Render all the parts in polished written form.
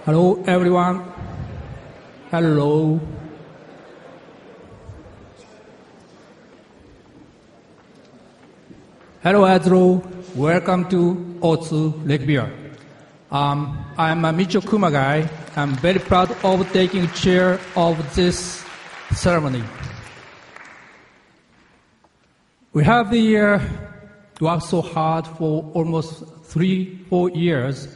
Hello, everyone. Hello. Hello, ASLO. Welcome to Otsu Lake Biwa. I'm Michio Kumagai. I'm very proud of taking chair of this ceremony. We have worked so hard for almost 3-4 years,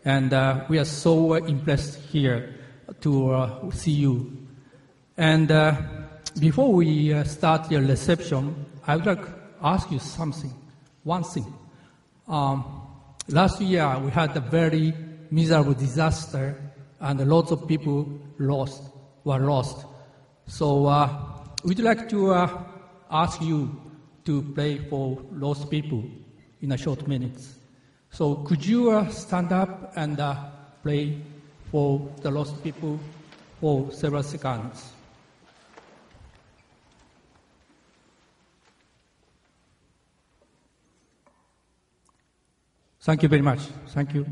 and we are so impressed here to see you. And before we start the reception, I would like to ask you one thing. Last year we had a very miserable disaster, and lots of people were lost. So we'd like to ask you to pray for lost people in a short minutes. So could you stand up and pray for the lost people for several seconds? Thank you very much. Thank you.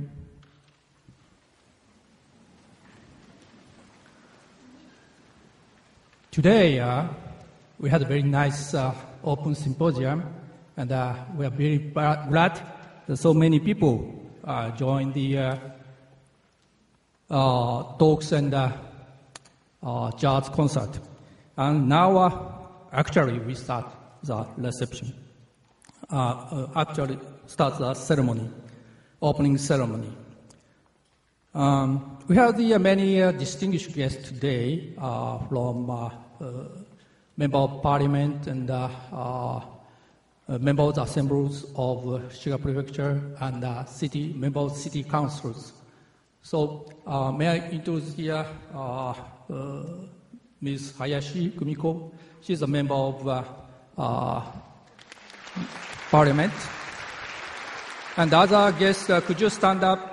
Today, we had a very nice open symposium, and we are very glad that so many people joined the talks and jazz concert. And now, actually, we start the reception. Start the ceremony, opening ceremony. We have many distinguished guests today from Member of Parliament and Member of the Assemblies of Shiga Prefecture and Member of City Councils. So may I introduce here Ms. Hayashi Kumiko. She's a Member of Parliament. And other guests, could you stand up?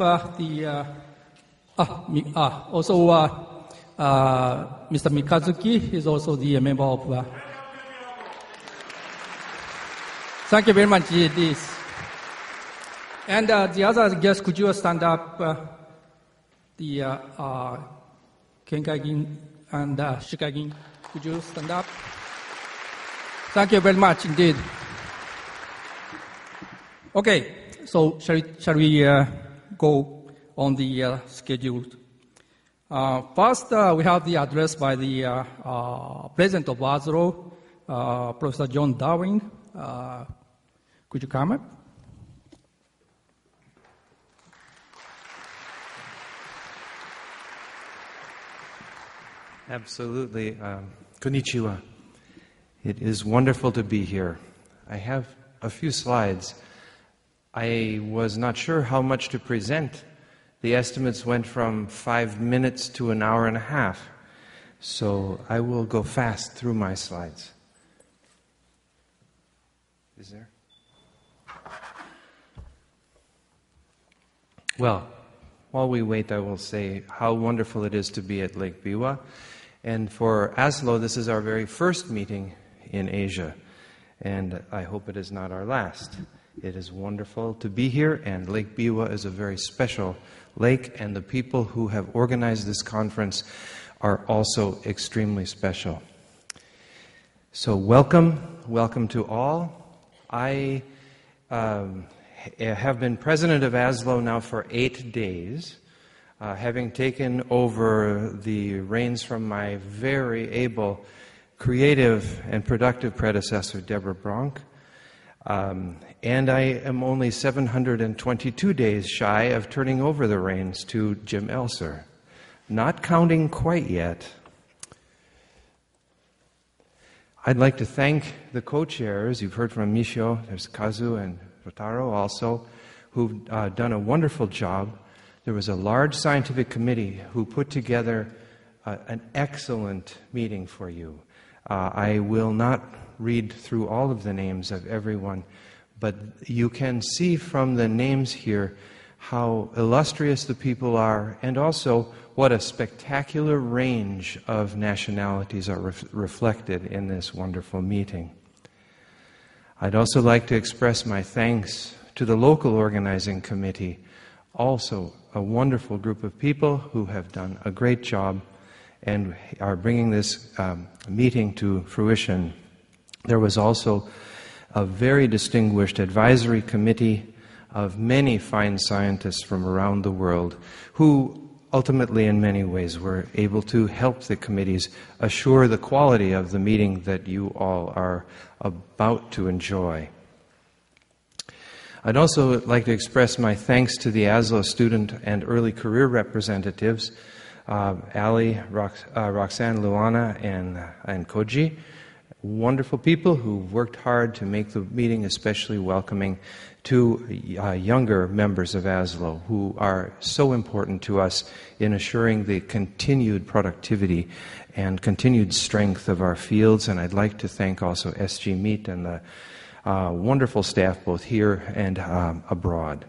Also, Mr. Mikazuki is also the member of. Thank you very much, this. And the other guests, could you stand up? The Kenkagin and Shikagin, could you stand up? Thank you very much indeed. Okay. So shall we go on the schedule? First, we have the address by the President of ASLO, Professor John Darwin. Could you come up? Absolutely. Konnichiwa. It is wonderful to be here. I have a few slides. I was not sure how much to present. The estimates went from 5 minutes to an hour and a half. So I will go fast through my slides. Is there? Well, while we wait, I will say how wonderful it is to be at Lake Biwa. And for ASLO, this is our very first meeting in Asia. And I hope it is not our last. It is wonderful to be here, and Lake Biwa is a very special lake, and the people who have organized this conference are also extremely special. So welcome to all. I have been president of ASLO now for 8 days, having taken over the reins from my very able, creative, and productive predecessor, Deborah Bronk. And I am only 722 days shy of turning over the reins to Jim Elser. Not counting quite yet. I'd like to thank the co-chairs. You've heard from Michio, there's Kazu and Rotaro also, who've done a wonderful job. There was a large scientific committee who put together an excellent meeting for you. I will not read through all of the names of everyone, but you can see from the names here how illustrious the people are, and also what a spectacular range of nationalities are reflected in this wonderful meeting. I'd also like to express my thanks to the local organizing committee, also a wonderful group of people who have done a great job and are bringing this meeting to fruition. There was also a very distinguished advisory committee of many fine scientists from around the world who ultimately, in many ways, were able to help the committees assure the quality of the meeting that you all are about to enjoy. I'd also like to express my thanks to the ASLO student and early career representatives, Ali, Roxanne, Luana, and Koji. Wonderful people who worked hard to make the meeting especially welcoming to younger members of ASLO, who are so important to us in assuring the continued productivity and continued strength of our fields. And I'd like to thank also SG Meet and the wonderful staff both here and abroad.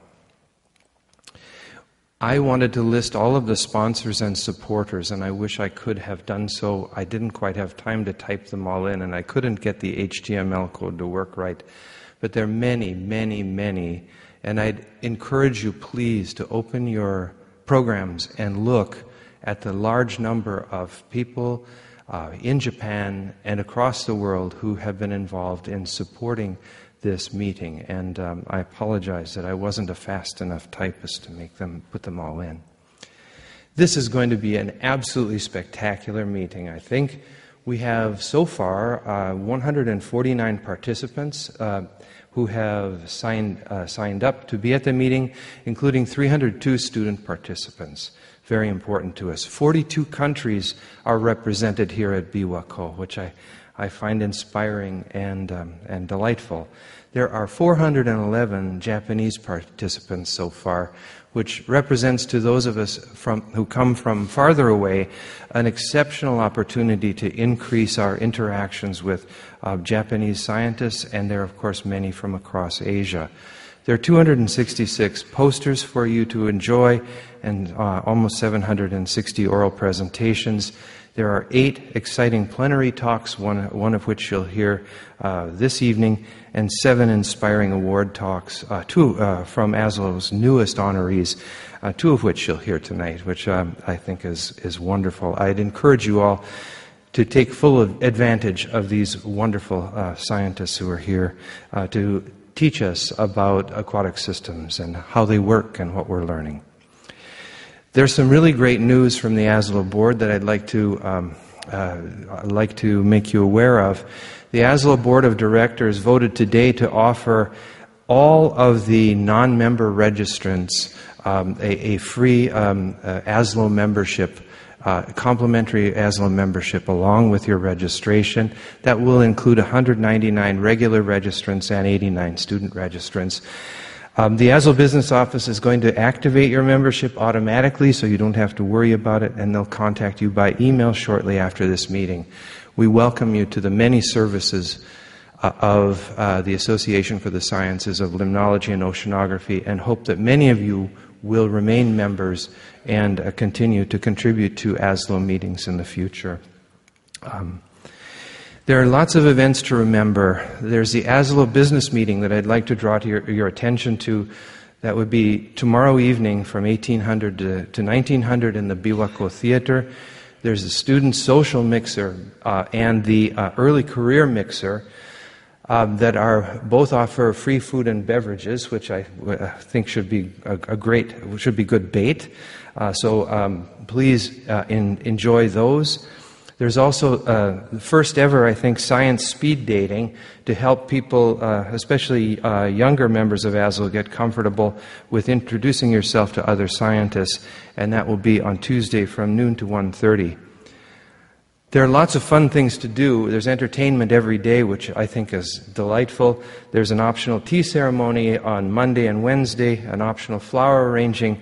I wanted to list all of the sponsors and supporters, and I wish I could have done so. I didn't quite have time to type them all in, and I couldn't get the HTML code to work right. But there are many, many, many, and I'd encourage you, please, to open your programs and look at the large number of people in Japan and across the world who have been involved in supporting this meeting, and I apologize that I wasn't a fast enough typist to put them all in. This is going to be an absolutely spectacular meeting, I think. We have so far 149 participants who have signed up to be at the meeting, including 302 student participants. Very important to us. 42 countries are represented here at Biwa, which I find inspiring and delightful. There are 411 Japanese participants so far, which represents to those of us who come from farther away an exceptional opportunity to increase our interactions with Japanese scientists, and there are, of course, many from across Asia. There are 266 posters for you to enjoy and almost 760 oral presentations. There are 8 exciting plenary talks, one of which you'll hear this evening, and 7 inspiring award talks, 2 from ASLO's newest honorees, 2 of which you'll hear tonight, which I think is wonderful. I'd encourage you all to take full advantage of these wonderful scientists who are here to teach us about aquatic systems and how they work and what we're learning. There's some really great news from the ASLO board that I'd like to make you aware of. The ASLO board of directors voted today to offer all of the non-member registrants a free ASLO membership, complimentary ASLO membership along with your registration. That will include 199 regular registrants and 89 student registrants. The ASLO Business Office is going to activate your membership automatically, so you don't have to worry about it, and they'll contact you by email shortly after this meeting. We welcome you to the many services of the Association for the Sciences of Limnology and Oceanography, and hope that many of you will remain members and continue to contribute to ASLO meetings in the future. There are lots of events to remember. There's the ASLO business meeting that I'd like to draw to your attention to. That would be tomorrow evening from 1800 to 1900 in the Biwa Theater. There's the student social mixer and the early career mixer that are both offer free food and beverages, which I think should be good bait. So please enjoy those. There's also the first ever, I think, science speed dating to help people, especially younger members of ASLO, get comfortable with introducing yourself to other scientists, and that will be on Tuesday from noon to 1:30. There are lots of fun things to do. There's entertainment every day, which I think is delightful. There's an optional tea ceremony on Monday and Wednesday, an optional flower arranging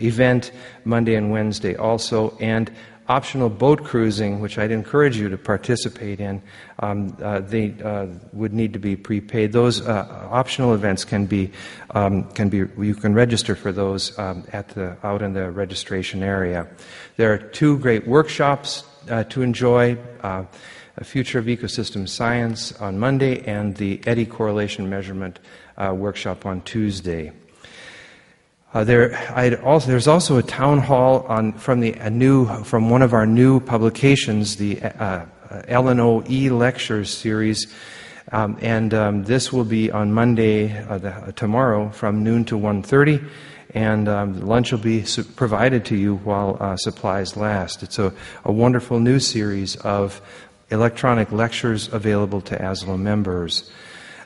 event Monday and Wednesday also, and optional boat cruising, which I'd encourage you to participate in. They would need to be prepaid. Those optional events you can register for those out in the registration area. There are 2 great workshops to enjoy. A Future of Ecosystem Science on Monday and the eddy correlation measurement workshop on Tuesday. There's also a town hall from one of our new publications, the ASLO lectures series, and this will be on Monday, tomorrow, from noon to 1:30, and lunch will be provided to you while supplies last. It's a wonderful new series of electronic lectures available to ASLO members.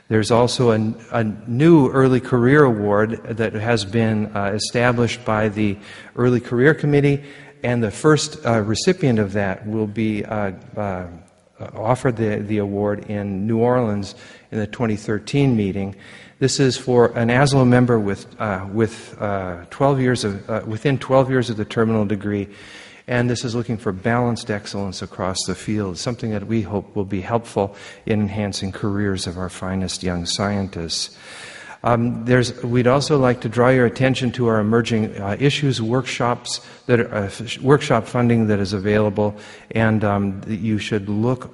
There's also a new Early Career Award that has been established by the Early Career Committee, and the first recipient of that will be offered the award in New Orleans in the 2013 meeting. This is for an ASLO member within 12 years of the terminal degree, and this is looking for balanced excellence across the field, something that we hope will be helpful in enhancing careers of our finest young scientists. We'd also like to draw your attention to our emerging issues workshops, workshop funding that is available, and you should look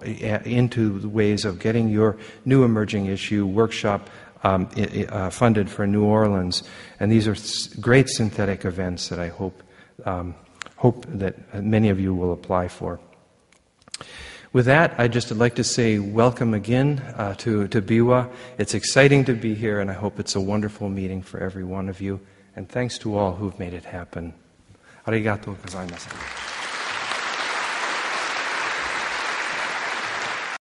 into the ways of getting your new emerging issue workshop funded for New Orleans. And these are great synthetic events that I hope that many of you will apply for. With that, I'd just like to say welcome again to Biwa. It's exciting to be here, and I hope it's a wonderful meeting for every one of you. And thanks to all who've made it happen. Arigatou gozaimasu.